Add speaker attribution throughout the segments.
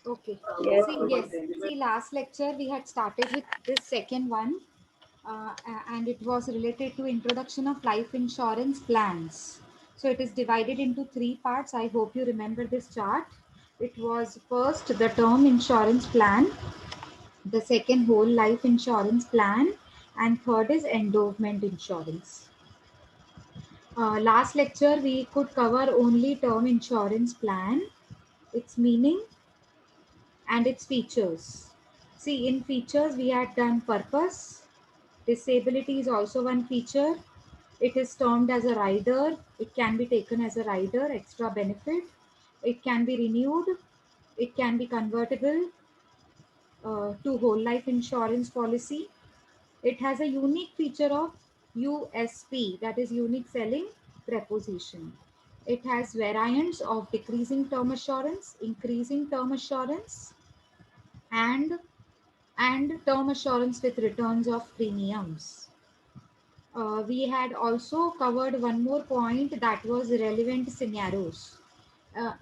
Speaker 1: Okay.
Speaker 2: Yes.
Speaker 1: Yes. See, last lecture we had started with this second one, and it was related to introduction of life insurance plans. So it is divided into three parts. I hope you remember this chart. It was first the term insurance plan, the second whole life insurance plan, and third is endowment insurance. Last lecture we could cover only term insurance plan, its meaning and its features. See, in features we had done purpose. Disability is also one feature. It is termed as a rider. It can be taken as a rider, extra benefit. It can be renewed. It can be convertible to whole life insurance policy. It has a unique feature of USP, that is unique selling proposition. It has variants of decreasing term assurance, increasing term assurance, and term assurance with returns of premiums. We had also covered one more point, that was relevant scenarios.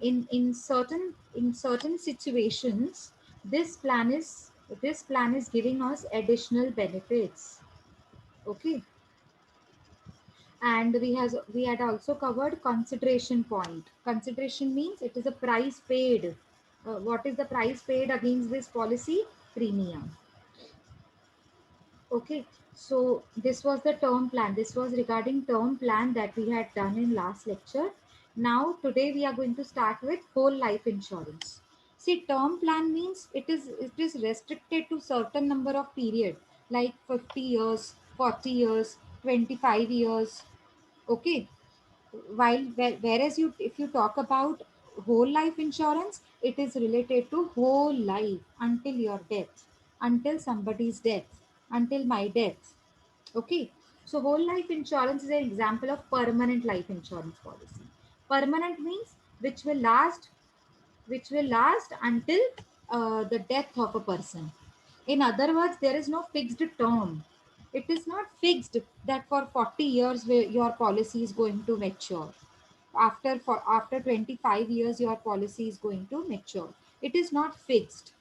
Speaker 1: In certain situations, this plan is giving us additional benefits. Okay, and we had also covered consideration point. Consideration means it is a price paid. What is the price paid against this policy? Premium. Okay, so this was the term plan. This was regarding term plan that we had done in last lecture. Now today we are going to start with whole life insurance. See, term plan means it is restricted to certain number of period, like 50 years, 40 years, 25 years. Okay, whereas you if you talk about whole life insurance, it is related to whole life until your death, until somebody's death, until my death. Okay, so whole life insurance is an example of permanent life insurance policy. Permanent means which will last until the death of a person. In other words, there is no fixed term. It is not fixed that for 40 years your policy is going to mature. After 25 years your policy is going to mature. It is not fixed.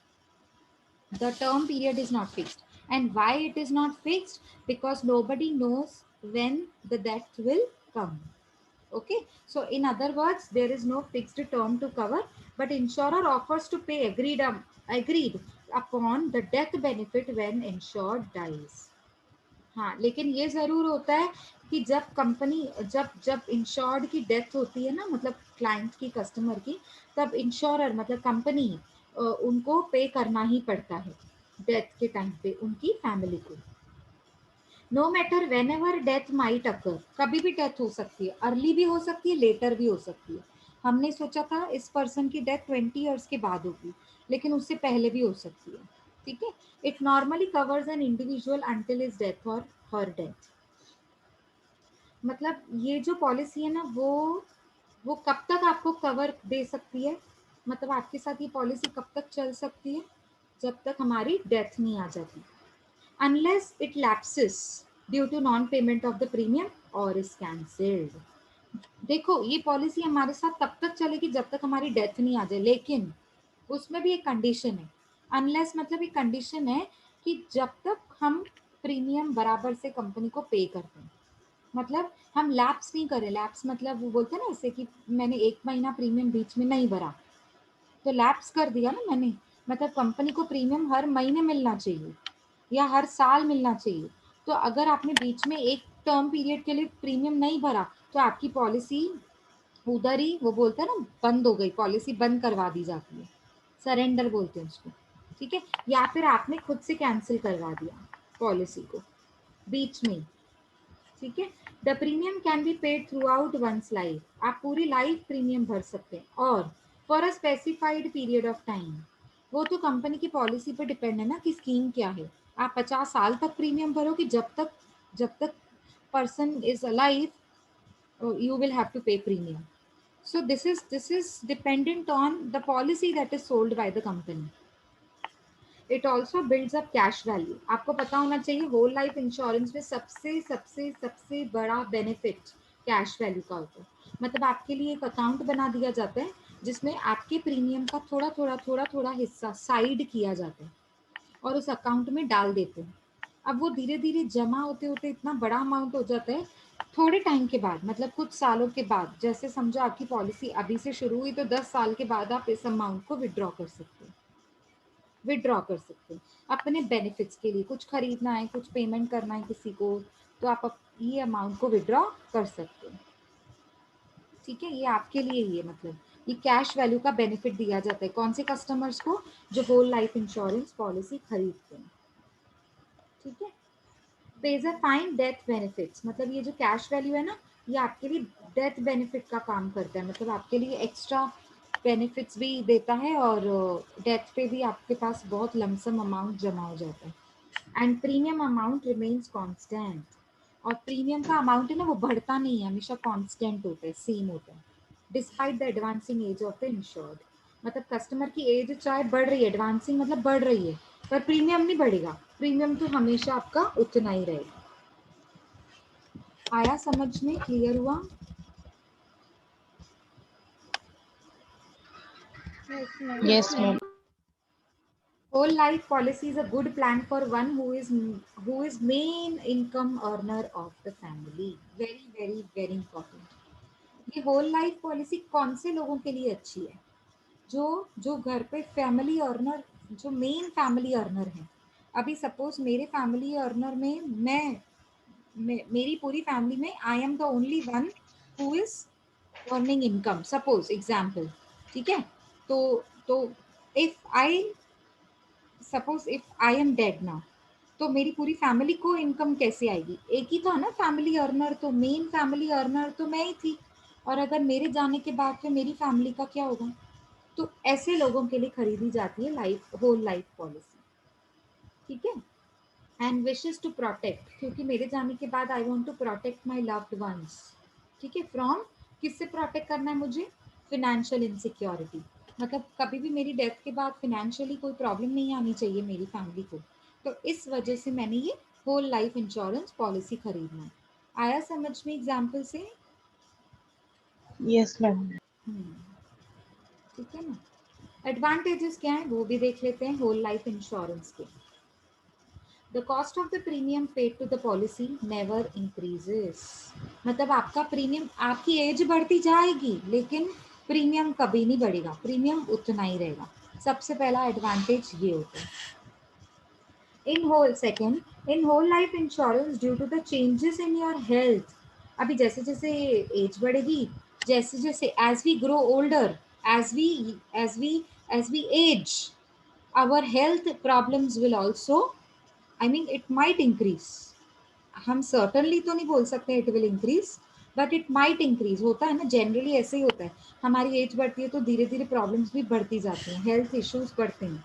Speaker 1: The term period is not fixed. And why it is not fixed? Because nobody knows when the death will come. Okay, so in other words, there is no fixed term to cover, but insurer offers to pay agreed upon the death benefit when insured dies. हाँ, लेकिन ये जरूर होता है कि जब company जब जब इंश्योर्ड की डेथ होती है ना, मतलब क्लाइंट की, कस्टमर की, तब इंश्योरर मतलब कंपनी उनको पे करना ही पड़ता है डेथ के टाइम पे उनकी फैमिली को। No matter whenever death might occur, कभी भी डेथ हो सकती है, अर्ली भी हो सकती है, लेटर भी हो सकती है। हमने सोचा था इस पर्सन की डेथ 20 ईयर्स के बाद होगी, लेकिन उससे पहले भी हो सकती है। ठीक है, it normally covers an individual until is death और हर डेथ। मतलब ये जो पॉलिसी है ना, वो कब तक आपको कवर दे सकती है, मतलब आपके साथ ये पॉलिसी कब तक चल सकती है? जब तक हमारी डेथ नहीं आ जाती, unless it lapses due to non-payment of the premium or is cancelled। देखो, ये पॉलिसी हमारे साथ तब तक चलेगी जब तक हमारी डेथ नहीं आ जाए, लेकिन उसमें भी एक कंडीशन है। अनलेस मतलब एक कंडीशन है कि जब तक हम प्रीमियम बराबर से कंपनी को पे करते हैं, मतलब हम लैप्स नहीं करें। लैप्स मतलब वो बोलते हैं ना ऐसे कि मैंने 1 महीना प्रीमियम बीच में नहीं भरा, तो लैप्स कर दिया ना मैंने, मतलब कंपनी को प्रीमियम हर महीने मिलना चाहिए या हर साल मिलना चाहिए। तो अगर आपने बीच में एक टर्म पीरियड के लिए प्रीमियम नहीं भरा, तो आपकी पॉलिसी उधर ही, वो बोलते हैं ना, बंद हो गई, पॉलिसी बंद करवा दी जाती है, सरेंडर बोलते हैं उसको। ठीक है, या फिर आपने खुद से कैंसिल करवा दिया पॉलिसी को बीच में। ठीक है, the premium can be paid through out one's life, आप पूरी लाइफ प्रीमियम भर सकते हैं, और for a specified period of time. वो तो कंपनी की पॉलिसी पर डिपेंड है ना कि स्कीम क्या है। आप 50 साल तक प्रीमियम भरो कि जब तक person is alive you will have to pay premium. So this is dependent on the policy that is sold by the company. It also builds up cash value। आपको पता होना चाहिए होल लाइफ इंश्योरेंस में सबसे सबसे सबसे बड़ा benefit cash value का होता है। मतलब आपके लिए एक अकाउंट बना दिया जाता है जिसमें आपके प्रीमियम का थोड़ा थोड़ा हिस्सा साइड किया जाता है और उस अकाउंट में डाल देते हैं। अब वो धीरे धीरे जमा होते होते इतना बड़ा अमाउंट हो जाता है थोड़े टाइम के बाद, मतलब कुछ सालों के बाद। जैसे समझो आपकी पॉलिसी अभी से शुरू हुई तो 10 साल के बाद आप इस अमाउंट को विड्रॉ कर सकते हो। विड्रॉ कर सकते हैं अपने बेनिफिट्स के लिए, कुछ खरीदना है, कुछ पेमेंट करना है किसी को, तो आप ये अमाउंट को विड्रॉ कर सकते हो। ठीक है, ये आपके लिए ही है, मतलब ये कैश वैल्यू का बेनिफिट दिया जाता है कौन से कस्टमर्स को, जो होल लाइफ इंश्योरेंस पॉलिसी खरीदते हैं। ठीक है, page a fine death benefits, मतलब ये जो कैश वैल्यू है ना, ये आपके लिए डेथ बेनिफिट का काम करता है, मतलब आपके लिए एक्स्ट्रा बेनिफिट्स भी देता है और डेथ पे भी आपके पास बहुत लमसम अमाउंट जमा हो जाता है। And premium amount remains constant, और प्रीमियम का अमाउंट है ना वो बढ़ता नहीं है, हमेशा कांस्टेंट होता है, सेम होता है, despite the advancing as of the insured. मतलब कस्टमर की एज चाहे बढ़ रही है, एडवांसिंग मतलब बढ़ रही है, पर प्रीमियम नहीं बढ़ेगा, प्रीमियम तो हमेशा आपका उतना ही रहेगा। आया समझ में, क्लियर हुआ?
Speaker 2: Yes, ma'am.
Speaker 1: Whole life policy is a good plan for one who is main income earner of the family. Very very very important. ये होल लाइफ पॉलिसी कौन से लोगों के लिए अच्छी है? जो जो घर पे फैमिली अर्नर, जो मेन फैमिली अर्नर है। अभी सपोज मेरे फैमिली अर्नर में मेरी पूरी फैमिली में I am the only one who is earning income, suppose example. ठीक है, तो if I suppose if I am dead now, तो मेरी पूरी फैमिली को इनकम कैसे आएगी? एक ही था ना फैमिली अर्नर, तो मेन फैमिली अर्नर तो मैं ही थी, और अगर मेरे जाने के बाद फिर मेरी फैमिली का क्या होगा? तो ऐसे लोगों के लिए खरीदी जाती है लाइफ होल लाइफ पॉलिसी। ठीक है, एंड विशेस टू प्रोटेक्ट, क्योंकि मेरे जाने के बाद I want to protect my loved ones. ठीक है, फ्रॉम, किससे प्रोटेक्ट करना है मुझे? फिनेंशियल इनसिक्योरिटी, मतलब कभी भी मेरी डेथ के बाद फिनेंशियली कोई प्रॉब्लम नहीं आनी चाहिए मेरी फैमिली को। तो इस वजह से मैंने ये होल लाइफ इंश्योरेंस पॉलिसी खरीदना है। आया समझ में एग्जाम्पल से?
Speaker 2: Yes, ma'am.
Speaker 1: ठीक है ना। एडवांटेजेस क्या है वो भी देख लेते हैं होल लाइफ इंश्योरेंस के। The cost of the premium paid to the policy never increases, मतलब आपका प्रीमियम, आपकी एज बढ़ती जाएगी लेकिन प्रीमियम कभी नहीं बढ़ेगा, प्रीमियम उतना ही रहेगा। सबसे पहला एडवांटेज ये होता है। In whole second, in whole life insurance due to the changes in your health, अभी जैसे जैसे एज बढ़ेगी, जैसे जैसे as we grow older, as we as we as we age, our health problems will also, I mean it might increase, हम certainly तो नहीं बोल सकते it will increase, but it might increase, होता है ना, जनरली ऐसे ही होता है, हमारी एज बढ़ती है तो धीरे धीरे प्रॉब्लम्स भी बढ़ती जाती हैं, हेल्थ इश्यूज बढ़ते हैं।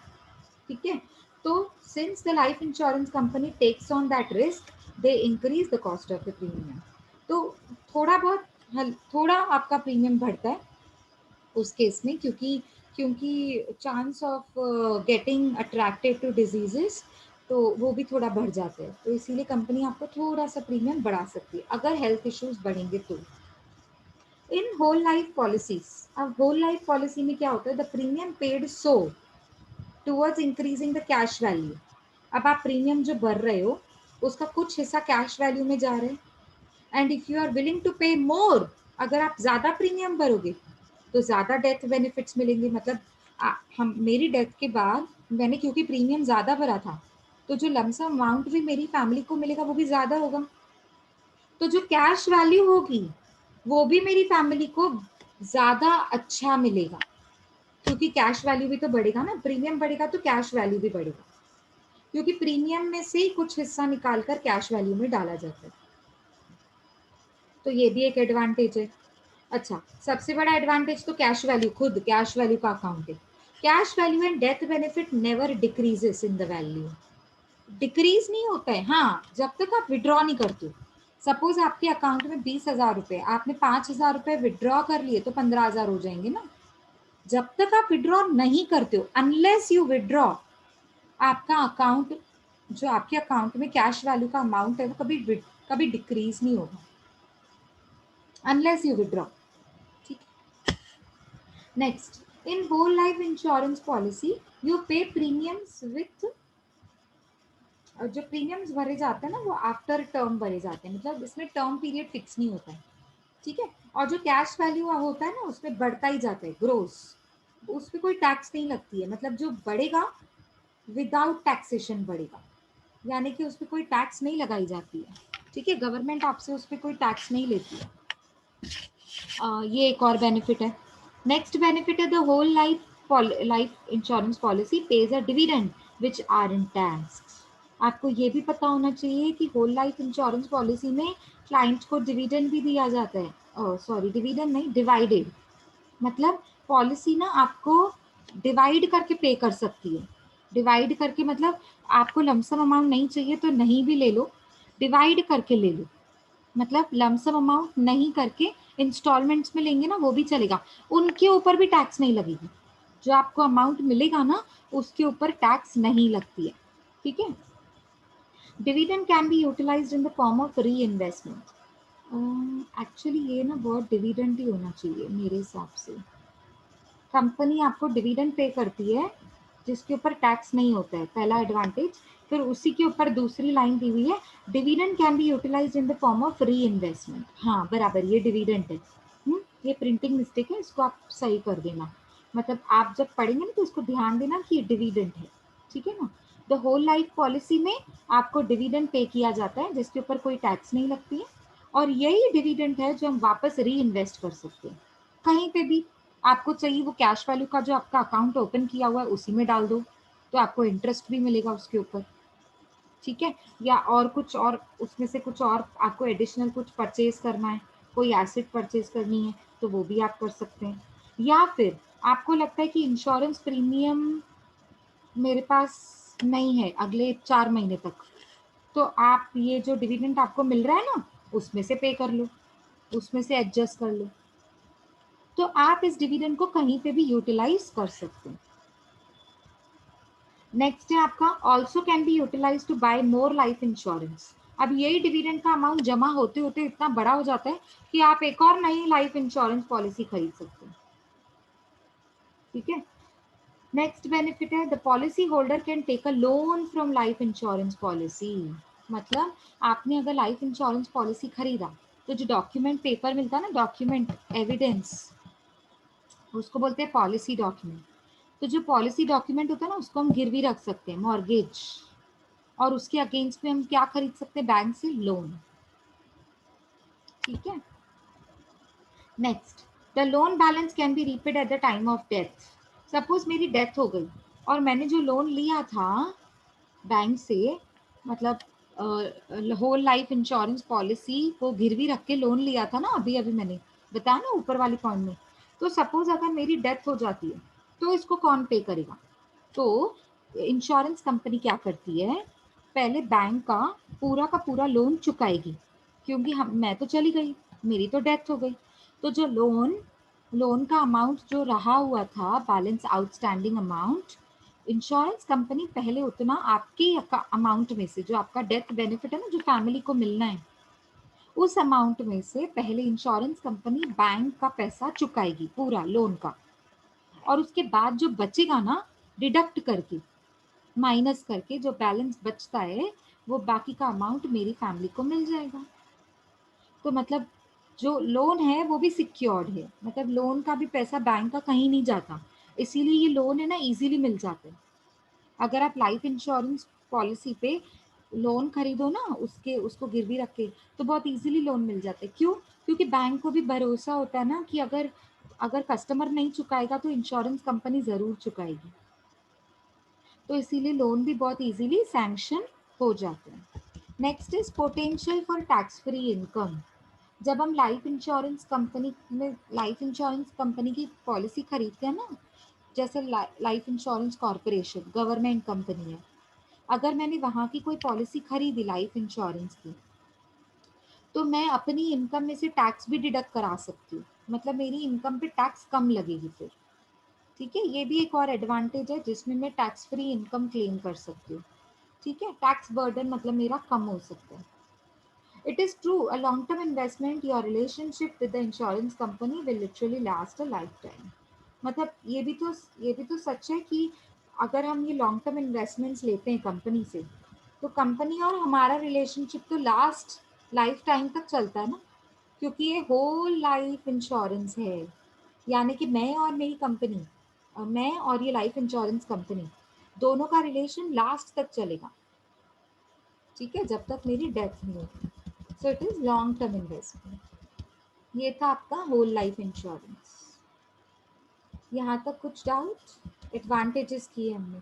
Speaker 1: ठीक है, तो since the life insurance company takes on that risk, they increase the cost of the premium. तो थोड़ा बहुत थोड़ा आपका प्रीमियम बढ़ता है उस केस में, क्योंकि क्योंकि chance of getting attracted to diseases, तो वो भी थोड़ा बढ़ जाते हैं, तो इसीलिए कंपनी आपको थोड़ा सा प्रीमियम बढ़ा सकती है अगर हेल्थ इश्यूज बढ़ेंगे तो। इन होल लाइफ पॉलिसीज, अब होल लाइफ पॉलिसी में क्या होता है? The premium paid so towards increasing the cash value, अब आप प्रीमियम जो भर रहे हो उसका कुछ हिस्सा कैश वैल्यू में जा रहा है। And if you are willing to pay more, अगर आप ज्यादा प्रीमियम भरोगे तो ज्यादा डेथ बेनिफिट्स मिलेंगे, मतलब हम मेरी डेथ के बाद मैंने क्योंकि प्रीमियम ज्यादा भरा था, तो जो लमसम अमाउंट भी मेरी फैमिली को मिलेगा वो भी ज्यादा होगा, तो जो कैश वैल्यू होगी वो भी मेरी फैमिली को ज्यादा अच्छा मिलेगा, क्योंकि कैश वैल्यू भी तो बढ़ेगा ना, प्रीमियम बढ़ेगा तो कैश वैल्यू भी बढ़ेगा, क्योंकि प्रीमियम में से कुछ हिस्सा निकालकर कैश वैल्यू में डाला जाता है। तो ये भी एक एडवांटेज है। अच्छा, सबसे बड़ा एडवांटेज तो कैश वैल्यू, खुद कैश वैल्यू का अकाउंट है। Cash value and death benefit never decreases in the value, decrease नहीं होता है, हाँ, जब तक आप विड्रॉ नहीं करते हो। सपोज आपके अकाउंट में 20,000 रुपए, आपने 5,000 रुपए विड्रॉ कर लिए तो 15,000 हो जाएंगे ना। जब तक आप विड्रॉ नहीं करते हो, अनलेस यू विड्रॉ, आपका अकाउंट, जो आपके अकाउंट में कैश वैल्यू का अमाउंट है वो कभी कभी डिक्रीज नहीं होगा, अनलेस यू विड्रॉ। ठीक है, next, in whole life insurance policy you pay premiums with, जो प्रीमियम्स भरे जाते हैं ना वो आफ्टर टर्म भरे जाते हैं, मतलब इसमें टर्म पीरियड फिक्स नहीं होता है, ठीक है। और जो कैश वैल्यू होता है ना उसमें बढ़ता ही जाता है, ग्रोस, उस पर कोई टैक्स नहीं लगती है, मतलब जो बढ़ेगा विदाउट टैक्सेशन बढ़ेगा, यानी कि उस पर कोई टैक्स नहीं लगाई जाती है, ठीक है, गवर्नमेंट आपसे उस पर कोई टैक्स नहीं लेती है। ये एक और बेनिफिट है। नेक्स्ट बेनिफिट है the whole life insurance policy pays a dividend which are in tax. आपको ये भी पता होना चाहिए कि होल लाइफ इंश्योरेंस पॉलिसी में क्लाइंट को डिविडेंड भी दिया जाता है, सॉरी डिविडेंड नहीं, डिवाइडेड, मतलब पॉलिसी ना आपको डिवाइड करके पे कर सकती है। डिवाइड करके मतलब आपको लमसम अमाउंट नहीं चाहिए तो नहीं भी ले लो, डिवाइड करके ले लो, मतलब लमसम अमाउंट नहीं करके इंस्टॉलमेंट्स में लेंगे ना वो भी चलेगा, उनके ऊपर भी टैक्स नहीं लगेगी, जो आपको अमाउंट मिलेगा ना उसके ऊपर टैक्स नहीं लगती है, ठीक है। Dividend can be utilized in the form of reinvestment. Actually ये ना बहुत डिविडेंड ही होना चाहिए मेरे हिसाब से। कंपनी आपको डिविडेंड पे करती है जिसके ऊपर टैक्स नहीं होता है, पहला एडवांटेज। फिर उसी के ऊपर दूसरी लाइन दी हुई है, dividend can be utilized in the form of reinvestment. हाँ बराबर, ये डिविडेंड है। ये प्रिंटिंग मिस्टेक है, इसको आप सही कर देना, मतलब आप जब पढ़ेंगे ना तो इसको ध्यान देना कि ये डिविडेंड है, ठीक है ना। द होल लाइफ पॉलिसी में आपको डिविडेंड पे किया जाता है जिसके ऊपर कोई टैक्स नहीं लगती है, और यही डिविडेंड है जो हम वापस री इन्वेस्ट कर सकते हैं कहीं पे भी। आपको चाहिए वो कैश वैल्यू का जो आपका अकाउंट ओपन किया हुआ है उसी में डाल दो, तो आपको इंटरेस्ट भी मिलेगा उसके ऊपर, ठीक है। या और कुछ और उसमें से कुछ और आपको एडिशनल कुछ परचेज करना है, कोई एसेट परचेज करनी है तो वो भी आप कर सकते हैं। या फिर आपको लगता है कि इंश्योरेंस प्रीमियम मेरे पास नहीं है अगले 4 महीने तक, तो आप ये जो डिविडेंड आपको मिल रहा है ना उसमें से पे कर लो, उसमें से एडजस्ट कर लो, तो आप इस डिविडेंड को कहीं पे भी यूटिलाइज कर सकते हैं। नेक्स्ट है आपका also can be utilize to buy more life insurance. अब यही डिविडेंड का अमाउंट जमा होते होते इतना बड़ा हो जाता है कि आप एक और नई लाइफ इंश्योरेंस पॉलिसी खरीद सकते हैं, ठीक है। नेक्स्ट बेनिफिट है the policy holder can take a loan from life insurance policy. मतलब आपने अगर लाइफ इंश्योरेंस पॉलिसी खरीदा तो जो डॉक्यूमेंट पेपर मिलता है ना, डॉक्यूमेंट एविडेंस, उसको बोलते हैं पॉलिसी डॉक्यूमेंट। तो जो पॉलिसी डॉक्यूमेंट होता है ना उसको हम गिरवी रख सकते हैं, मॉर्गेज, और उसके अगेंस्ट में हम क्या खरीद सकते हैं, बैंक से लोन, ठीक है। Next, the loan balance can be repaid at the time of death. Suppose मेरी डेथ हो गई और मैंने जो लोन लिया था बैंक से, मतलब होल लाइफ इंश्योरेंस पॉलिसी को गिरवी रख के लोन लिया था ना, अभी अभी मैंने बताया ना ऊपर वाली पॉइंट में, तो सपोज अगर मेरी डेथ हो जाती है तो इसको कौन पे करेगा। तो इंश्योरेंस कंपनी क्या करती है, पहले बैंक का पूरा लोन चुकाएगी, क्योंकि हम मैं तो चली गई, मेरी तो डेथ हो गई, तो जो लोन लोन का अमाउंट जो रहा हुआ था, balance outstanding amount, insurance company पहले उतना आपके अमाउंट में से, जो आपका डेथ बेनिफिट है ना जो फैमिली को मिलना है, उस अमाउंट में से पहले इंश्योरेंस कंपनी बैंक का पैसा चुकाएगी पूरा लोन का, और उसके बाद जो बचेगा ना, डिडक्ट करके, माइनस करके जो बैलेंस बचता है वो बाकी का अमाउंट मेरी फैमिली को मिल जाएगा। तो मतलब जो लोन है वो भी सिक्योर्ड है, मतलब लोन का भी पैसा बैंक का कहीं नहीं जाता, इसीलिए ये लोन है ना इजीली मिल जाते हैं। अगर आप लाइफ इंश्योरेंस पॉलिसी पे लोन खरीदो ना, उसके उसको गिरवी रख के, तो बहुत इजीली लोन मिल जाते हैं। क्यों? क्योंकि बैंक को भी भरोसा होता है ना कि अगर अगर कस्टमर नहीं चुकाएगा तो इंश्योरेंस कंपनी ज़रूर चुकाएगी, तो इसीलिए लोन भी बहुत इजीली सैंक्शन हो जाते हैं। Next is potential for tax free income. जब हम लाइफ इंश्योरेंस कंपनी की पॉलिसी खरीदते हैं ना, जैसे life insurance corporation government company है, अगर मैंने वहाँ की कोई पॉलिसी खरीदी लाइफ इंश्योरेंस की, तो मैं अपनी इनकम में से टैक्स भी डिडक्ट करा सकती हूँ, मतलब मेरी इनकम पे टैक्स कम लगेगी फिर, ठीक है। ये भी एक और एडवांटेज है जिसमें मैं टैक्स फ्री इनकम क्लेम कर सकती हूँ, ठीक है। टैक्स बर्डन मतलब मेरा कम हो सकता है। It is true, a long term investment, your relationship with the insurance company will literally last a lifetime. मतलब ये भी तो सच है कि अगर हम ये लॉन्ग टर्म इन्वेस्टमेंट्स लेते हैं कंपनी से, तो कंपनी और हमारा रिलेशनशिप तो लास्ट लाइफ टाइम तक चलता है ना, क्योंकि ये होल लाइफ इंश्योरेंस है। यानी कि मैं और मेरी कंपनी, मैं और ये लाइफ इंश्योरेंस कंपनी, दोनों का रिलेशन लास्ट तक चलेगा, ठीक है, जब तक मेरी डेथ नहीं होगी। So it is long term investment. ये था आपका होल लाइफ इंश्योरेंस। यहाँ तक कुछ डाउट? एडवांटेजेस किए हमने।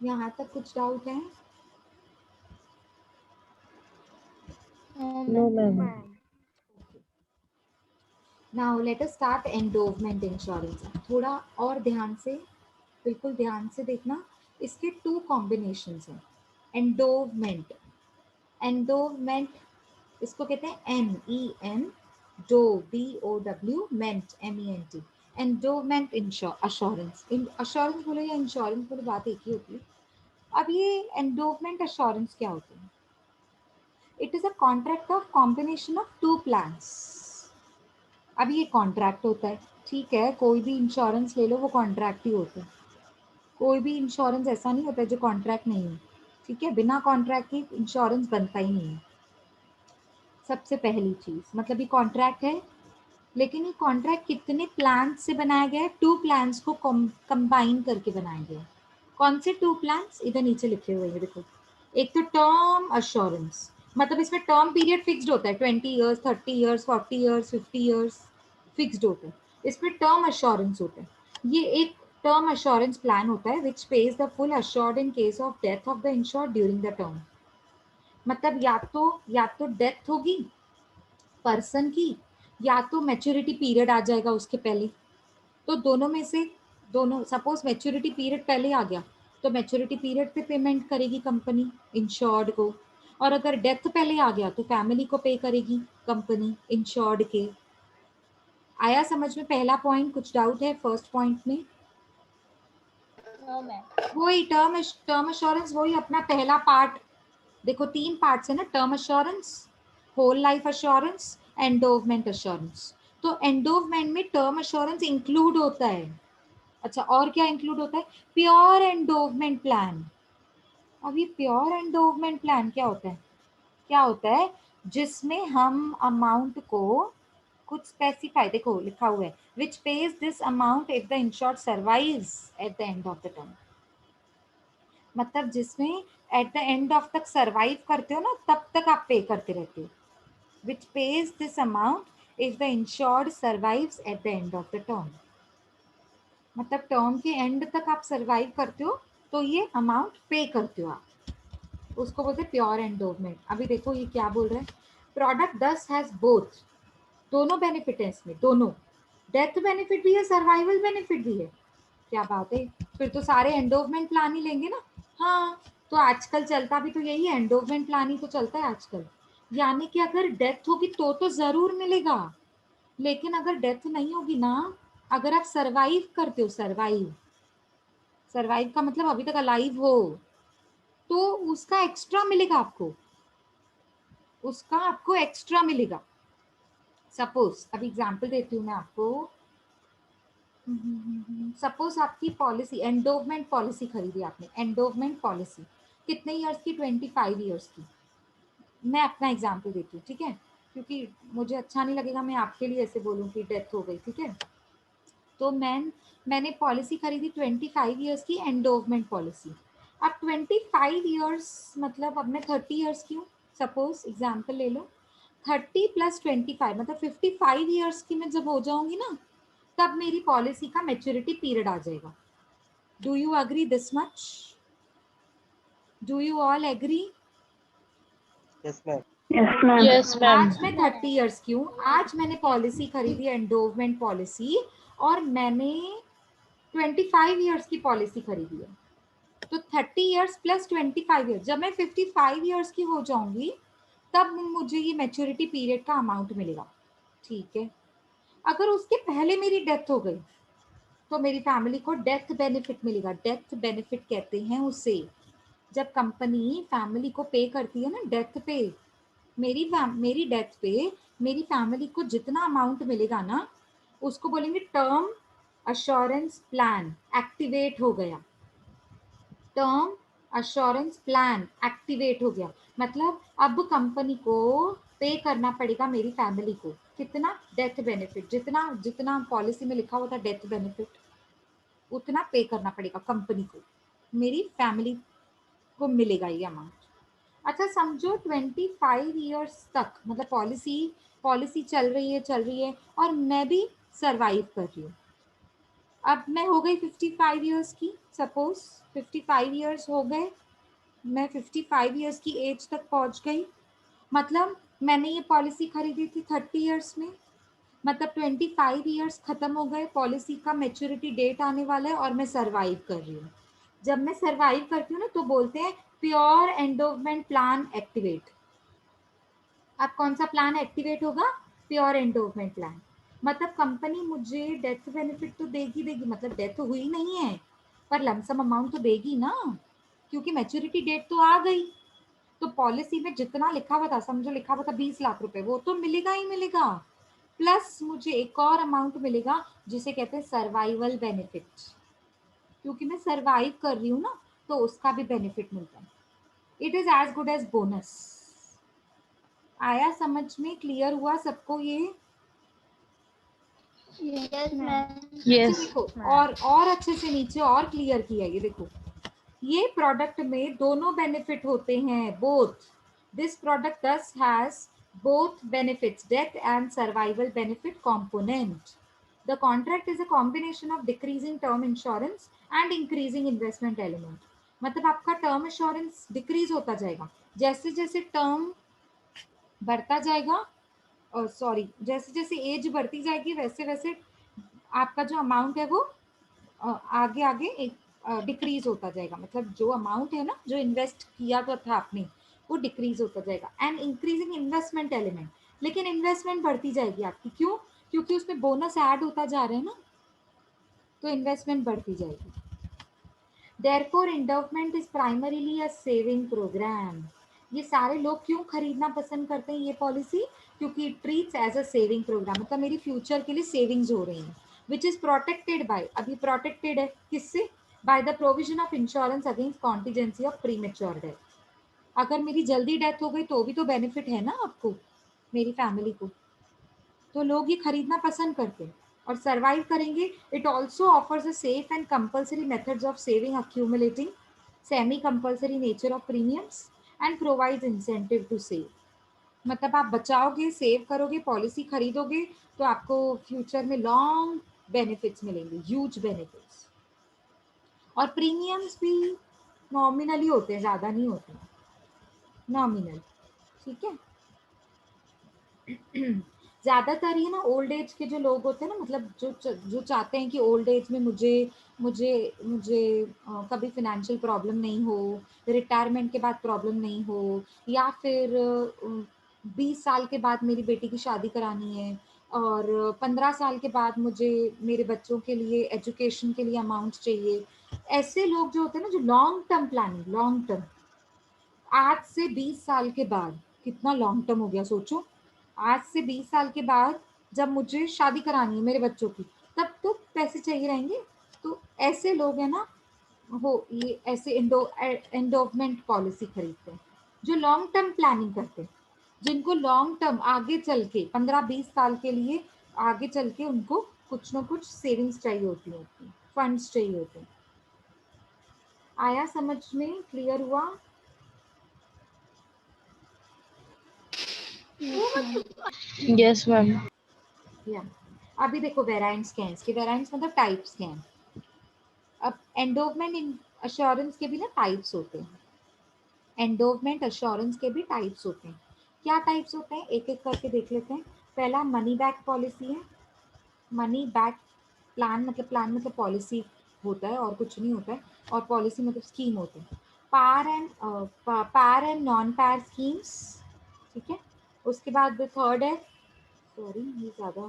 Speaker 1: यहाँ तक कुछ डाउट है?
Speaker 2: No,
Speaker 3: No,
Speaker 2: ma'am.
Speaker 3: ma'am.
Speaker 1: Now let us start endowment insurance. थोड़ा और ध्यान से, बिल्कुल ध्यान से देखना। इसके टू कॉम्बिनेशंस हैं। एंडोवमेंट, एंडोवमेंट इसको कहते हैं MEN, डो BOW, मेंट MENT, एंडोवमेंट अश्योरेंस। अश्योरेंस बोलो या इंश्योरेंस बोलो, बात एक ही होती है। अब ये एंडोवमेंट अश्योरेंस क्या होती है? It is a contract of combination of two plans. अब ये कॉन्ट्रैक्ट होता है, ठीक है, कोई भी इंश्योरेंस ले लो वो कॉन्ट्रैक्ट ही होता है। कोई भी इंश्योरेंस ऐसा नहीं होता है जो कॉन्ट्रैक्ट नहीं है, ठीक है, बिना कॉन्ट्रैक्ट के इंश्योरेंस बनता ही नहीं है। सबसे पहली चीज मतलब ये कॉन्ट्रैक्ट है, लेकिन ये कॉन्ट्रैक्ट कितने प्लान्स से बनाया गया है? टू प्लान्स को कंबाइन करके बनाया गया है। कौन से टू प्लान्स? इधर नीचे लिखे हुए हैं देखो। एक तो टर्म अश्योरेंस, मतलब इसमें टर्म पीरियड फिक्स्ड होता है, 20 years, 30 years, 40 years, 50 years, fixed होता है। इसमें टर्म अश्योरेंस होता है। ये एक टर्म अश्योरेंस प्लान होता है which pays the full assured in case of death of the insured during the term. मतलब या तो डेथ होगी पर्सन की, या तो मैच्योरिटी पीरियड आ जाएगा उसके पहले। तो दोनों में से, दोनों, सपोज मैच्योरिटी पीरियड पहले आ गया तो मैच्योरिटी पीरियड पे पेमेंट करेगी कंपनी इंश्योर्ड को, और अगर डेथ पहले आ गया तो फैमिली को पे करेगी कंपनी इंश्योर्ड के। आया समझ में पहला पॉइंट? कुछ डाउट है फर्स्ट पॉइंट में?
Speaker 2: No, ma'am.
Speaker 1: वही टर्म अश्योरेंस, वही अपना पहला पार्ट। देखो तीन पार्ट्स है ना, term assurance, whole life assurance, endowment assurance. तो एंडोवमेंट में टर्म अश्योरेंस इंक्लूड होता है। अच्छा, और क्या इंक्लूड होता है? Pure endowment plan. अब ये प्योर एंडोवमेंट प्लान क्या होता है? क्या होता है? जिसमें हम अमाउंट को कुछ स्पेसिफाई, देखो लिखा हुआ है which pays this amount if the insured survives at the end of the term. मतलब जिसमें एट द एंड ऑफ तक सर्वाइव करते हो ना, तब तक आप पे करते रहते हो। Which pays this amount if the insured survives at the end of the term. मतलब टर्म के एंड तक आप सर्वाइव करते हो तो ये अमाउंट पे करते हो आप, उसको बोलते हैं प्योर एंडोवमेंट। अभी देखो ये क्या बोल रहा है, प्रोडक्ट दस हैज बोथ, दोनों बेनिफिट है इसमें, दोनों, डेथ बेनिफिट भी है, सर्वाइवल बेनिफिट भी है। क्या बात है, फिर तो सारे एंडोवमेंट प्लान ही लेंगे ना। हाँ, तो आजकल चलता भी तो यही है, एंडोवमेंट प्लान ही तो चलता है आजकल। यानी कि अगर डेथ होगी तो जरूर मिलेगा, लेकिन अगर डेथ नहीं होगी ना, अगर आप सर्वाइव करते हो, सर्वाइव, सर्वाइव का मतलब अभी तक अलाइव हो, तो उसका एक्स्ट्रा मिलेगा आपको, उसका आपको एक्स्ट्रा मिलेगा। सपोज अभी एग्जांपल देती हूँ मैं आपको। सपोज आपकी पॉलिसी, एंडोवमेंट पॉलिसी खरीदी आपने, एंडोवमेंट पॉलिसी कितने ईयर्स की? 25 ईयर्स की। मैं अपना एग्जांपल देती हूँ, ठीक है, क्योंकि मुझे अच्छा नहीं लगेगा मैं आपके लिए ऐसे बोलूँ कि डेथ हो गई, ठीक है। तो मैंने पॉलिसी खरीदी 25 ईयर्स की, एंडोवमेंट पॉलिसी। अब 25 ईयर्स मतलब अब मैं 30 ईयर्स की हूँ, सपोज एग्जाम्पल ले लो। 30 + 25 मतलब 55 ईयर्स की मैं जब हो जाऊंगी ना, तब मेरी पॉलिसी का मैच्योरिटी पीरियड आ जाएगा। Do you agree this much? Do you all agree?
Speaker 3: Yes, ma'am.
Speaker 4: Yes, ma'am.
Speaker 2: Yes, ma'am.
Speaker 1: आज मैं 30 ईयर्स की हूँ, आज मैंने पॉलिसी खरीदी एंडोवमेंट पॉलिसी, और मैंने 25 ईयर्स की पॉलिसी खरीदी है। तो 30 ईयर्स + 25 ईयर्स, जब मैं 55 ईयर्स की हो जाऊंगी तब मुझे ये मैच्योरिटी पीरियड का अमाउंट मिलेगा, ठीक है। अगर उसके पहले मेरी डेथ हो गई तो मेरी फैमिली को डेथ बेनिफिट मिलेगा। डेथ बेनिफिट कहते हैं उसे, जब कंपनी फैमिली को पे करती है ना डेथ पे, मेरी डेथ पे मेरी फैमिली को जितना अमाउंट मिलेगा ना, उसको बोलेंगे टर्म अश्योरेंस प्लान एक्टिवेट हो गया। टर्म अश्योरेंस प्लान एक्टिवेट हो गया, मतलब अब कंपनी को पे करना पड़ेगा मेरी फैमिली को कितना, डेथ बेनिफिट, जितना जितना पॉलिसी में लिखा हुआ था डेथ बेनिफिट, उतना पे करना पड़ेगा कंपनी को, मेरी फैमिली को मिलेगा ये अमाउंट। अच्छा समझो 25 ईयर्स तक, मतलब पॉलिसी पॉलिसी चल रही है और मैं भी सरवाइव कर रही हूँ। अब मैं हो गई 55 ईयर्स की, सपोज 55 ईयर्स हो गए, मैं 55 ईयर्स की एज तक पहुंच गई, मतलब मैंने ये पॉलिसी खरीदी थी 30 ईयर्स में, मतलब 25 ईयर्स खत्म हो गए, पॉलिसी का मैच्योरिटी डेट आने वाला है और मैं सरवाइव कर रही हूँ। जब मैं सरवाइव करती हूँ ना तो बोलते हैं प्योर एंडोवमेंट प्लान एक्टिवेट। अब कौन सा प्लान एक्टिवेट होगा, प्योर एंडोवमेंट प्लान। मतलब कंपनी मुझे डेथ बेनिफिट तो देगी, मतलब डेथ तो हुई नहीं है पर लमसम अमाउंट तो देगी ना, क्योंकि मैच्योरिटी डेट तो आ गई। तो पॉलिसी में जितना लिखा हुआ था, समझो लिखा हुआ था 20 लाख रुपए, वो तो मिलेगा ही मिलेगा, प्लस मुझे एक और अमाउंट मिलेगा जिसे कहते हैं सर्वाइवल बेनिफिट, क्योंकि मैं सर्वाइव कर रही हूँ ना, तो उसका भी बेनिफिट मिलता है। It is as good as bonus. आया समझ में, क्लियर हुआ सबको ये?
Speaker 2: Yes, ma'am.
Speaker 1: नीचे
Speaker 4: Yes,
Speaker 1: देखो,
Speaker 4: ma'am.
Speaker 1: और अच्छे से नीचे और क्लियर किया, ये देखो, ये प्रोडक्ट में दोनों बेनिफिट होते हैं, बोथ। दिस प्रोडक्ट दस has both benefits, death and survival benefit component. The contract is a combination of decreasing term insurance and increasing investment element. मतलब आपका टर्म इंश्योरेंस डिक्रीज होता जाएगा, जैसे जैसे टर्म बढ़ता जाएगा, सॉरी जैसे जैसे एज बढ़ती जाएगी वैसे वैसे आपका जो अमाउंट है वो आगे आगे एक डिक्रीज होता जाएगा, मतलब जो अमाउंट है ना जो इन्वेस्ट किया हुआ था आपने वो डिक्रीज होता जाएगा। एंड इंक्रीजिंग इन्वेस्टमेंट एलिमेंट, लेकिन इन्वेस्टमेंट बढ़ती जाएगी आपकी, क्यों, क्योंकि उसमें बोनस ऐड होता जा रहा है ना, तो इन्वेस्टमेंट बढ़ती जाएगी। Therefore, endowment is primarily a saving program. ये सारे लोग क्यों खरीदना पसंद करते हैं ये पॉलिसी, क्योंकि it treats as a saving program, मतलब मेरी फ्यूचर के लिए सेविंग्स हो रही हैं, विच इज प्रोटेक्टेड बाय, अभी प्रोटेक्टेड है किससे, by the provision of insurance against contingency of premature death. अगर मेरी जल्दी डेथ हो गई तो भी तो बेनिफिट है ना आपको, मेरी फैमिली को, तो लोग ये खरीदना पसंद करते हैं और सर्वाइव करेंगे। It also offers a safe and compulsory methods of saving, accumulating semi compulsory nature of premiums and provides incentive to save. मतलब आप बचाओगे, सेव करोगे, पॉलिसी खरीदोगे तो आपको फ्यूचर में लॉन्ग बेनिफिट्स मिलेंगे, ह्यूज बेनिफिट्स। और प्रीमियम्स भी नॉमिनली होते हैं, ज़्यादा नहीं होते हैं, नॉमिनल, ठीक है। ज़्यादातर ये ना ओल्ड एज के जो लोग होते हैं ना, मतलब जो चाहते हैं कि ओल्ड एज में मुझे मुझे मुझे कभी फिनेंशियल प्रॉब्लम नहीं हो, रिटायरमेंट के बाद प्रॉब्लम नहीं हो, या फिर 20 साल के बाद मेरी बेटी की शादी करानी है और 15 साल के बाद मुझे मेरे बच्चों के लिए एजुकेशन के लिए अमाउंट चाहिए, ऐसे लोग जो होते हैं ना, जो long term planning, long term, आज से 20 साल के बाद, कितना लॉन्ग टर्म हो गया सोचो, आज से 20 साल के बाद जब मुझे शादी करानी है मेरे बच्चों की, तब तो पैसे चाहिए रहेंगे। तो ऐसे लोग हैं ना, वो ये ऐसे एंडोवमेंट पॉलिसी खरीदते हैं, जो लॉन्ग टर्म प्लानिंग करते हैं, जिनको लॉन्ग टर्म आगे चल के 15-20 साल के लिए आगे चल के उनको कुछ ना कुछ सेविंग्स चाहिए होती हैं, फंड्स चाहिए होते हैं। आया समझ में, क्लियर हुआ?
Speaker 2: Yes, ma'am.
Speaker 4: Yes, ma'am.
Speaker 1: या अभी देखो वेराइंट्स क्या हैं इसके, वेराइंट्स मतलब टाइप्स क्या हैं। अब एंडोवमेंट अश्योरेंस के भी ना टाइप्स होते हैं, एंडोवमेंट अश्योरेंस के भी टाइप्स होते हैं। क्या टाइप्स होते हैं एक एक करके देख लेते हैं। पहला मनी बैक पॉलिसी है, मनी बैक प्लान, मतलब प्लान मतलब पॉलिसी होता है और कुछ नहीं होता है, और पॉलिसी मतलब स्कीम होती है। पार एंड नॉन पार स्कीम्स, ठीक है। उसके बाद थर्ड है, सॉरी ये ज़्यादा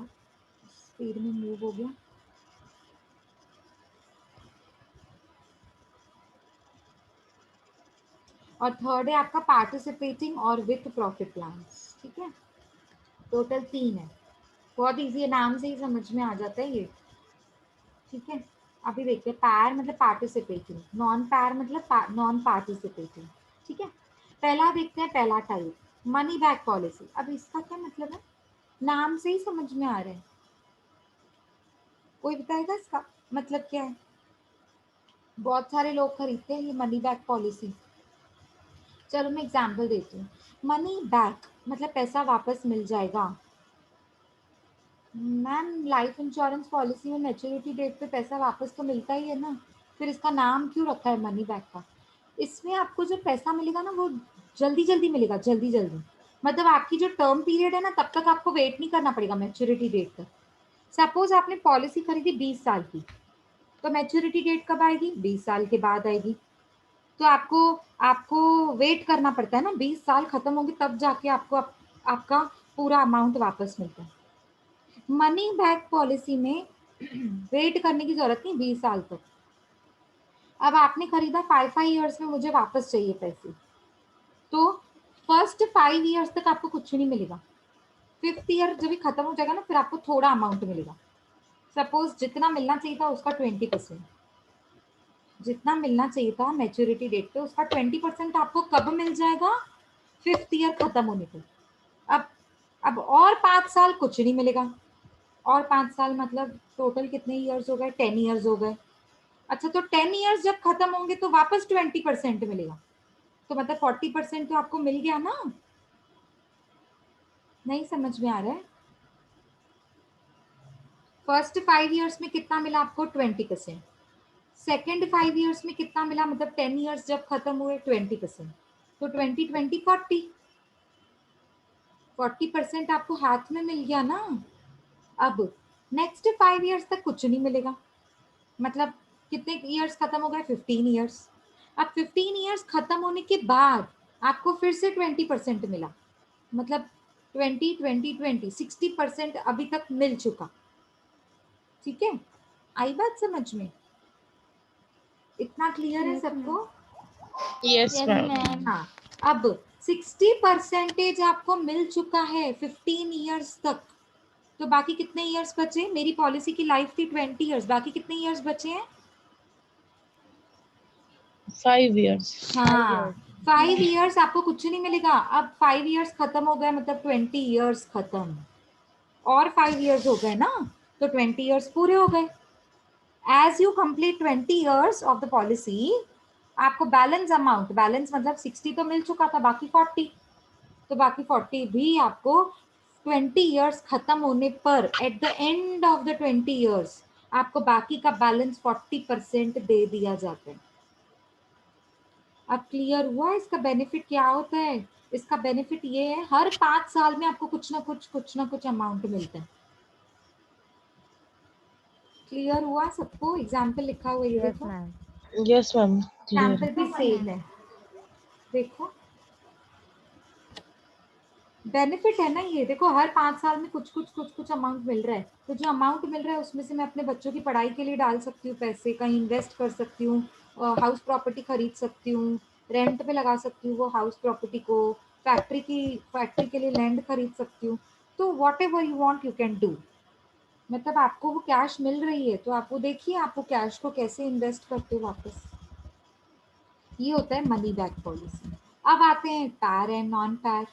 Speaker 1: स्पीड में मूव हो गया, और थर्ड है आपका पार्टिसिपेटिंग और विथ प्रॉफिट प्लान्स। ठीक है, टोटल 3 है। बहुत इजी है, नाम से ही समझ में आ जाता है ये। ठीक है, अभी देखिए, पैर मतलब पार्टिसिपेटिंग, नॉन पैर मतलब नॉन पार्टिसिपेटिंग। ठीक है, पहला देखते हैं, पहला टाइप मनी बैक पॉलिसी। अब इसका क्या मतलब है, नाम से ही समझ में आ रहा है, कोई बताएगा इसका मतलब क्या है? बहुत सारे लोग खरीदते हैं ये मनी बैक पॉलिसी। चलो मैं एग्जांपल देती हूँ। मनी बैक मतलब पैसा वापस मिल जाएगा। मैम लाइफ इंश्योरेंस पॉलिसी में मैच्योरिटी डेट पे पैसा वापस तो मिलता ही है ना, फिर इसका नाम क्यों रखा है मनी बैक का? इसमें आपको जो पैसा मिलेगा ना वो जल्दी जल्दी मिलेगा, जल्दी जल्दी। मतलब आपकी जो टर्म पीरियड है ना तब तक आपको वेट नहीं करना पड़ेगा मैच्योरिटी डेट तक। सपोज आपने पॉलिसी खरीदी 20 साल की, तो मैच्योरिटी डेट कब आएगी? 20 साल के बाद आएगी। तो आपको आपको वेट करना पड़ता है ना, 20 साल खत्म होंगे तब जाके आपको आपका पूरा अमाउंट वापस मिलता है। मनी बैक पॉलिसी में वेट करने की जरूरत नहीं 20 साल तक। अब आपने खरीदा 5 ईयर्स में मुझे वापस चाहिए पैसे, तो फर्स्ट 5 ईयर्स तक आपको कुछ नहीं मिलेगा। 5th ईयर जब भी खत्म हो जाएगा ना फिर आपको थोड़ा अमाउंट मिलेगा। सपोज जितना मिलना चाहिए था उसका 20%, जितना मिलना चाहिए था मैच्योरिटी डेट पे उसका 20% आपको कब मिल जाएगा? 5th ईयर खत्म होने पर। अब अब और 5 साल कुछ नहीं मिलेगा। और 5 साल मतलब टोटल कितने ईयर्स हो गए? 10 ईयर्स हो गए। अच्छा, तो 10 ईयर्स जब खत्म होंगे तो वापस 20% मिलेगा, तो मतलब 40% तो आपको मिल गया ना। नहीं समझ में आ रहा है? फर्स्ट 5 ईयर्स में कितना मिला आपको? 20%। सेकेंड 5 ईयर्स में कितना मिला, मतलब 10 ईयर्स जब खत्म हुए 20%। तो 20 20 40, 40% आपको हाथ में मिल गया ना। अब नेक्स्ट 5 ईयर्स तक कुछ नहीं मिलेगा। मतलब कितने ईयर्स खत्म हो गए? 15 ईयर्स। अब 15 ईयर्स खत्म होने के बाद आपको फिर से 20% मिला, मतलब 20 20 20 60% अभी तक मिल चुका। ठीक है, आई बात समझ में? इतना क्लियर है
Speaker 2: Yes,
Speaker 1: सबको?
Speaker 2: ma'am.
Speaker 4: Yes,
Speaker 2: Yes,
Speaker 4: ma'am.
Speaker 2: ma'am.
Speaker 1: हाँ, अब 60% आपको मिल चुका है 15 ईयर्स तक। तो बाकी कितने ईयर्स बचे? मेरी पॉलिसी की लाइफ थी 20 ईयर्स, बाकी कितने ईयर्स बचे हैं?
Speaker 4: 5 years.
Speaker 1: हाँ, 5 ईयर्स आपको कुछ नहीं मिलेगा। अब 5 ईयर्स खत्म हो गए मतलब 20 ईयर्स खत्म, और 5 ईयर्स हो गए ना, तो 20 ईयर्स पूरे हो गए। As you complete 20 years of the policy, आपको बैलेंस अमाउंट, बैलेंस मतलब 60 तो मिल चुका था, बाकी 40, तो बाकी 40 भी आपको 20 ईयर्स खत्म होने पर eight the end of the 20 years आपको बाकी का बैलेंस 40% दे दिया जाता है। अब क्लियर हुआ इसका बेनिफिट क्या होता है? इसका बेनिफिट ये है, हर 5 साल में आपको कुछ ना कुछ अमाउंट मिलता है। क्लियर हुआ सबको? एग्जाम्पल लिखा हुआ है, ये
Speaker 2: Yes,
Speaker 1: देखो,
Speaker 2: ma'am.
Speaker 4: Yes, ma'am. Clear.
Speaker 1: Example भी सेम है, देखो बेनिफिट है ना ये। देखो हर 5 साल में कुछ अमाउंट मिल रहा है, तो जो अमाउंट मिल रहा है उसमें से मैं अपने बच्चों की पढ़ाई के लिए डाल सकती हूँ पैसे, कहीं इन्वेस्ट कर सकती हूँ, हाउस प्रॉपर्टी खरीद सकती हूँ, रेंट पे लगा सकती हूँ वो हाउस प्रॉपर्टी को, फैक्ट्री के लिए लैंड खरीद सकती हूँ। तो what ever you want you can do. मतलब आपको वो कैश मिल रही है, तो आप वो देखिए आप वो कैश को कैसे इन्वेस्ट करते हो वापस। ये होता है मनी बैक पॉलिसी। अब आते हैं पैर एंड नॉन पैर।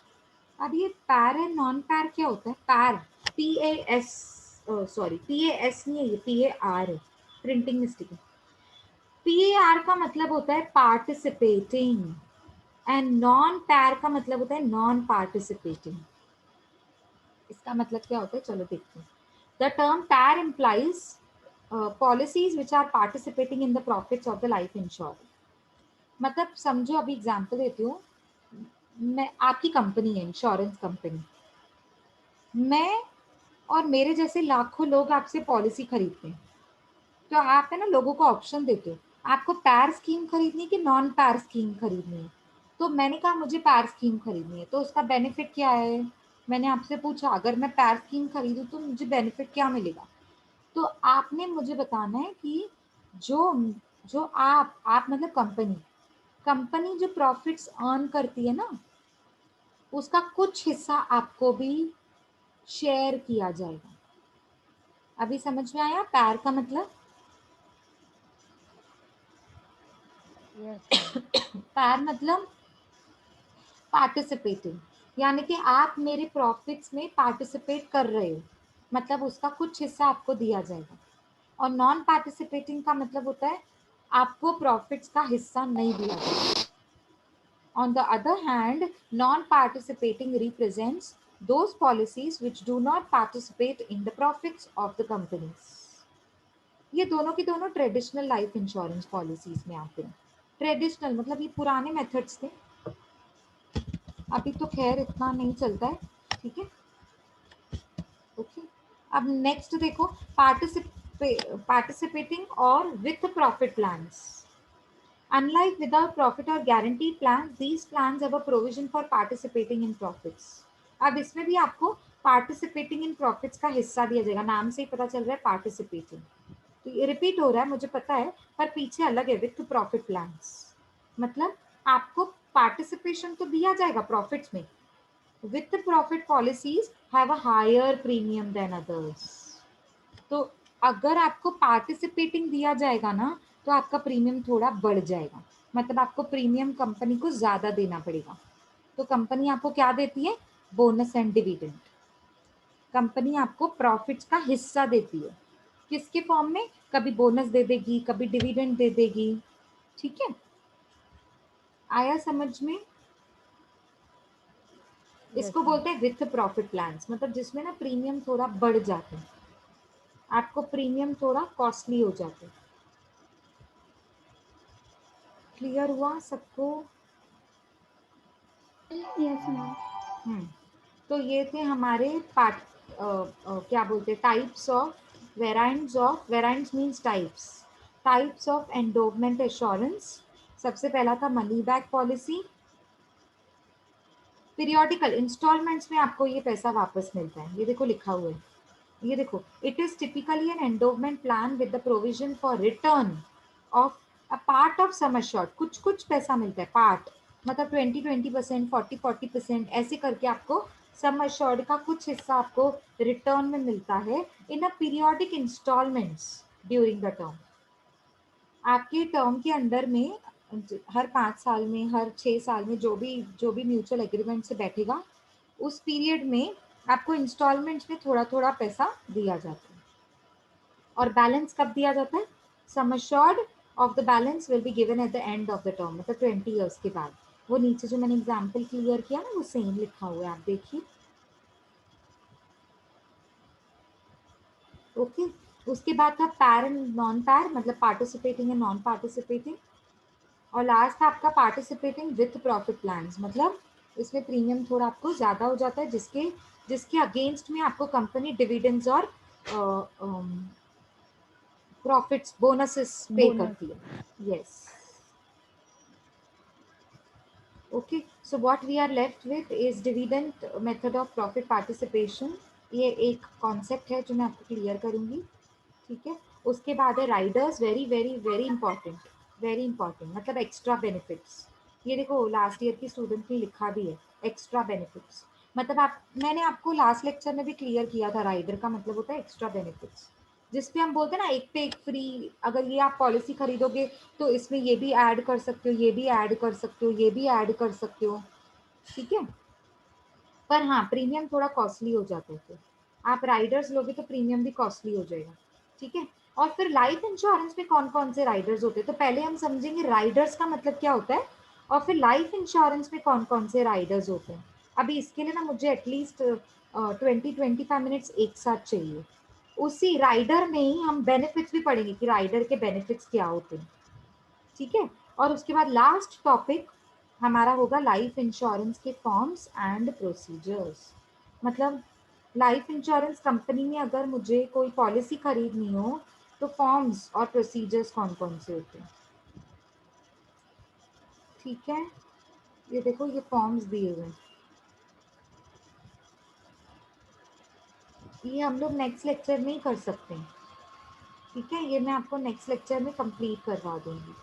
Speaker 1: अब ये पैर एंड नॉन पैर क्या होता है? पैर, PAS, सॉरी PAS नहीं है, ये PAR है, प्रिंटिंग मिस्टेक है। PAR का मतलब होता है पार्टिसिपेटिंग, एंड नॉन पैर का मतलब होता है नॉन पार्टिसिपेटिंग। इसका मतलब क्या होता है, चलो देखते हैं। द टर्म पैर implies policies which are participating in the profits of the life insurer। मतलब समझो, अभी एग्जांपल देती हूँ, मैं, आपकी कंपनी है इंश्योरेंस कंपनी, मैं और मेरे जैसे लाखों लोग आपसे पॉलिसी खरीदते हैं, तो आप है ना लोगों को ऑप्शन देते हो आपको पैर स्कीम खरीदनी है कि नॉन पैर स्कीम खरीदनी है। तो मैंने कहा मुझे पैर स्कीम खरीदनी है, तो उसका बेनिफिट क्या है? मैंने आपसे पूछा अगर मैं पैर स्कीम खरीदूं तो मुझे बेनिफिट क्या मिलेगा? तो आपने मुझे बताना है कि जो जो आप मतलब कंपनी कंपनी जो प्रॉफिट्स अर्न करती है ना, उसका कुछ हिस्सा आपको भी शेयर किया जाएगा। अभी समझ में आया पैर का मतलब?
Speaker 2: Yes, ma'am.
Speaker 1: पैर मतलब पार्टिसिपेटिंग, यानी कि आप मेरे प्रॉफिट्स में पार्टिसिपेट कर रहे हो, मतलब उसका कुछ हिस्सा आपको दिया जाएगा। और नॉन पार्टिसिपेटिंग का मतलब होता है आपको प्रॉफिट्स का हिस्सा नहीं दिया जाएगा। On the other hand, non-participating represents those policies which do not participate in the profits of the companies. ये दोनों की दोनों ट्रेडिशनल लाइफ इंश्योरेंस पॉलिसीज में आते हैं। ट्रेडिशनल मतलब ये पुराने मेथड्स थे, अभी तो खैर इतना नहीं चलता है, ठीक है। ओके, अब नेक्स्ट देखो, पार्टिसिपेटिंग और with profit plans. Unlike without profit or guaranteed plans, these plans have a provision for participating in profits. अब इसमें भी आपको participating in profits का हिस्सा दिया जाएगा, नाम से ही पता चल रहा है participating। तो ये रिपीट हो रहा है मुझे पता है, पर पीछे अलग है विथ प्रॉफिट प्लान्स। मतलब आपको पार्टिसिपेशन तो दिया जाएगा प्रॉफिट्स में, with profit policies have a higher premium than others. तो अगर आपको पार्टिसिपेटिंग दिया जाएगा ना, तो आपका प्रीमियम थोड़ा बढ़ जाएगा, मतलब आपको प्रीमियम कंपनी को ज्यादा देना पड़ेगा। तो कंपनी आपको क्या देती है? Bonus and dividend. कंपनी आपको प्रॉफिट्स का हिस्सा देती है, किसके फॉर्म में? कभी बोनस दे देगी, कभी डिविडेंड दे देगी, ठीक है। आया समझ में?
Speaker 2: Yes,
Speaker 1: इसको
Speaker 2: ma'am.
Speaker 1: बोलते हैं विथ प्रॉफिट प्लान्स, मतलब जिसमें ना प्रीमियम थोड़ा बढ़ जाता है, आपको प्रीमियम थोड़ा कॉस्टली हो जाता है। क्लियर हुआ सबको?
Speaker 2: Yes, ma'am.
Speaker 1: तो ये थे हमारे क्या बोलते हैं, types of variants means types of endowment assurance. सबसे पहला था money back policy. Periodical installments में आपको ये पैसा वापस मिलता है, ये देखो लिखा हुआ है, ये देखो, it is typically an endowment plan with the provision for return of a part of sum assured. कुछ कुछ पैसा मिलता है, पार्ट मतलब 20% 40% ऐसे करके आपको सम अश्योर्ड का कुछ हिस्सा आपको रिटर्न में मिलता है in a periodic installments during the term. आपके टर्म के अंडर में हर 5 साल में, हर 6 साल में, जो भी म्यूचुअल एग्रीमेंट से बैठेगा, उस पीरियड में आपको इंस्टॉलमेंट्स में थोड़ा थोड़ा पैसा दिया जाता है। और बैलेंस कब दिया जाता है? Sum assured of the balance will be given at the end of the term, मतलब 20 ईयर्स के बाद। वो नीचे जो मैंने एग्जाम्पल क्लियर किया ना, वो सेम लिखा हुआ है, आप देखिए। ओके, उसके बाद था पैर एंड नॉन पैर, मतलब पार्टिसिपेटिंग एंड नॉन पार्टिसिपेटिंग। और लास्ट था आपका पार्टिसिपेटिंग विथ प्रॉफिट प्लान्स, मतलब इसमें प्रीमियम थोड़ा आपको ज़्यादा हो जाता है, जिसके जिसके अगेंस्ट में आपको कंपनी डिविडेंड्स और प्रॉफिट्स बोनसेस पे
Speaker 4: Bonus.
Speaker 1: करती है। Yes, okay, so what we are left with is dividend method of profit participation. ये एक कॉन्सेप्ट है जो मैं आपको क्लियर करूंगी, ठीक है। उसके बाद है Riders, very very very important, very important, मतलब एक्स्ट्रा बेनिफिट्स। ये देखो लास्ट ईयर की स्टूडेंट ने लिखा भी है, एक्स्ट्रा बेनिफिट्स। मतलब आप, मैंने आपको लास्ट लेक्चर में भी क्लियर किया था, राइडर का मतलब होता है एक्स्ट्रा बेनिफिट्स, जिसपे हम बोलते हैं ना एक पे एक फ्री। अगर ये आप पॉलिसी खरीदोगे तो इसमें ये भी ऐड कर सकते हो, ये भी ऐड कर सकते हो, ये भी ऐड कर सकते हो, ठीक है। पर हाँ, प्रीमियम थोड़ा कॉस्टली हो जाता है, फिर आप राइडर्स लोगे तो प्रीमियम भी कॉस्टली हो जाएगा, ठीक है। और फिर लाइफ इंश्योरेंस में कौन कौन से राइडर्स होते हैं, तो पहले हम समझेंगे राइडर्स का मतलब क्या होता है, और फिर लाइफ इंश्योरेंस में कौन कौन से राइडर्स होते हैं। अभी इसके लिए ना मुझे एटलीस्ट 20-25 मिनट्स एक साथ चाहिए। उसी राइडर में ही हम बेनिफिट्स भी पढ़ेंगे कि राइडर के बेनिफिट्स क्या होते हैं, ठीक है। और उसके बाद लास्ट टॉपिक हमारा होगा लाइफ इंश्योरेंस के फॉर्म्स एंड प्रोसीजर्स। मतलब लाइफ इंश्योरेंस कंपनी में अगर मुझे कोई पॉलिसी खरीदनी हो तो फॉर्म्स और प्रोसीजर्स कौन कौन से होते हैं, ठीक है। ये देखो, ये फॉर्म्स दिए हुए हैं, ये हम लोग नेक्स्ट लेक्चर में ही कर सकते हैं, ठीक है। ये मैं आपको नेक्स्ट लेक्चर में कंप्लीट करवा दूंगी।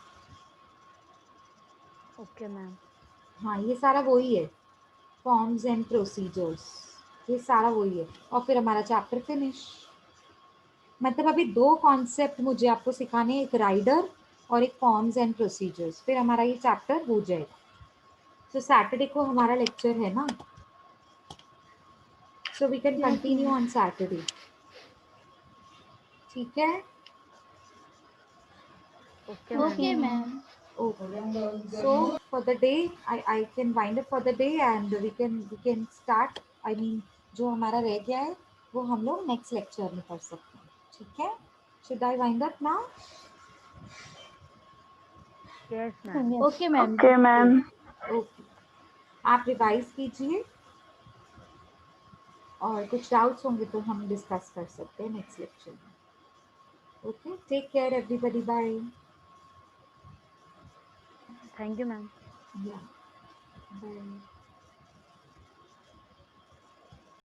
Speaker 2: Okay ma'am.
Speaker 1: हाँ, ये सारा वही है, फॉर्म्स एंड प्रोसीजर्स, ये सारा वही है। और फिर हमारा चैप्टर फिनिश। मतलब अभी 2 कॉन्सेप्ट मुझे आपको सिखाने हैं, एक राइडर और एक फॉर्म्स एंड प्रोसीजर्स, फिर हमारा ये चैप्टर हो जाएगा। तो सैटरडे को हमारा लेक्चर है ना, so we can
Speaker 2: Yes,
Speaker 1: continue
Speaker 2: ma'am.
Speaker 1: On Saturday. ठीक है?
Speaker 2: Okay ma'am.
Speaker 5: Okay, ma'am.
Speaker 1: Okay. So for the day, I can wind up for the day and we can start. I mean, जो हमारा रह गया है वो हम लोग नेक्स्ट लेक्चर में कर सकते हैं। ठीक है? Should I wind up now?
Speaker 2: Yes ma'am.
Speaker 5: Yes.
Speaker 2: Okay ma'am. Okay ma'am.
Speaker 1: Okay, आप रिवाइज कीजिए और कुछ डाउट्स होंगे तो हम डिस्कस कर सकते हैं नेक्स्ट लेक्चर में। Okay, take care everybody, bye.
Speaker 2: Thank you ma'am.
Speaker 1: Yeah bye.